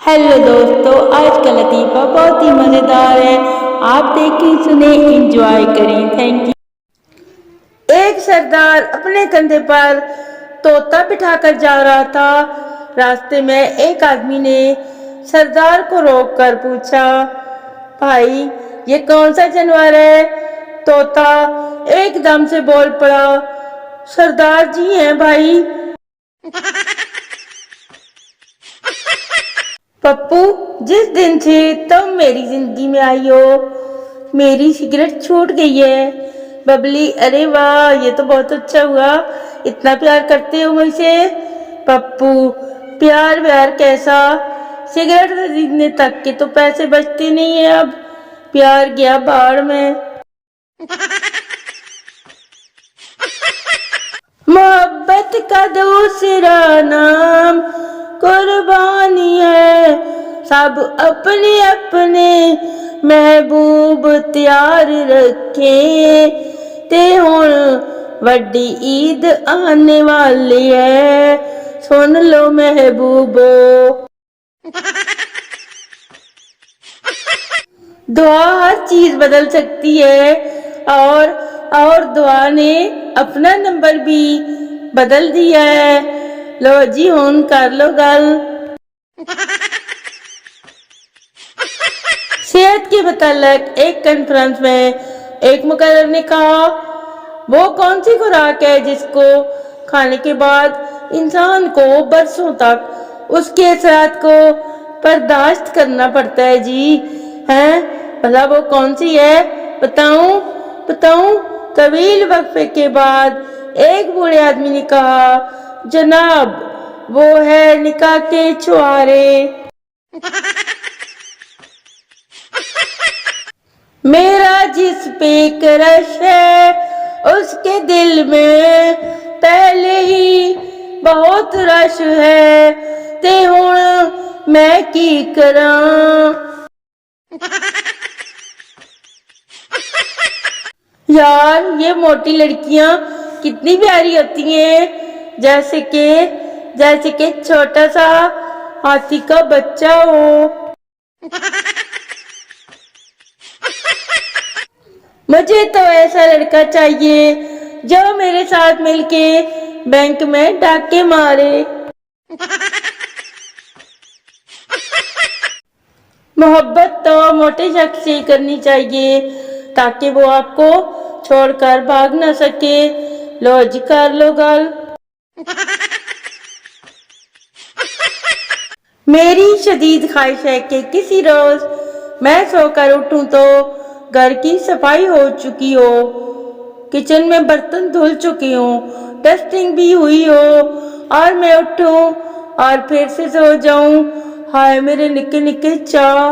Hello दोस्तों, आज का लतीफ़ा बहुत ही मज़ेदार है। आप देखें, सुने, एंजॉय करें। Thank you. एक सरदार अपने कंधे पर तोता बिठाकर जा रहा था। रास्ते में एक आदमी ने सरदार को रोककर पूछा, भाई ये कौन सा जानवर है? तोता एकदम से बोल पड़ा, सरदार जी हैं भाई। पप्पू, जिस दिन से तुम मेरी जिंदगी में आई हो मेरी सिगरेट छूट गई है। बबली, अरे वाह, ये तो बहुत अच्छा हुआ। इतना प्यार करते हो मुझसे? पप्पू, प्यार व्यार कैसा, सिगरेट खरीदने तक के तो पैसे बचते नहीं है। अब प्यार गया बाढ़ में। मोहब्बत का दूसरा नाम कुर्बानी है। सब अपने अपने महबूब तैयार रखे ते हुण वड्डी ईद आने वाली है, सुन लो महबूबो। दुआ हर चीज बदल सकती है और दुआ ने अपना नंबर भी बदल दिया है। लो जी, हुन कर लो गल। सेहत के मुतालिक एक कॉन्फ्रेंस में एक मुकर्रर ने कहा, वो कौन सी खुराक है जिसको खाने के बाद इंसान को बरसों तक उसके असरात को बर्दाश्त करना पड़ता है जी? हैं भला वो कौन सी है? बताऊं? तवील वक्फे के बाद एक बूढ़े आदमी ने कहा, जनाब वो है निकाह के छुआरे। मेरा जिस पे क्रश है उसके दिल में पहले ही बहुत रश है ते हुण मैं की करां। यार, ये मोटी लड़कियां कितनी प्यारी होती हैं, जैसे कि छोटा सा हाथी का बच्चा हो। मुझे तो ऐसा लड़का चाहिए जो मेरे साथ मिलके बैंक में डाके मारे। मोहब्बत तो मोटे शख्स से करनी चाहिए ताकि वो आपको छोड़कर भाग ना सके। लो जी, कर लो गल। मेरी शदीद ख्वाहिश है कि किसी रोज मैं सोकर उठूं तो घर की सफाई हो चुकी हो, किचन में बर्तन धुल चुके हो, डस्टिंग भी हुई हो और मैं उठूं और फिर से सो जाऊं। हाय मेरे निक्के निक्के चाह।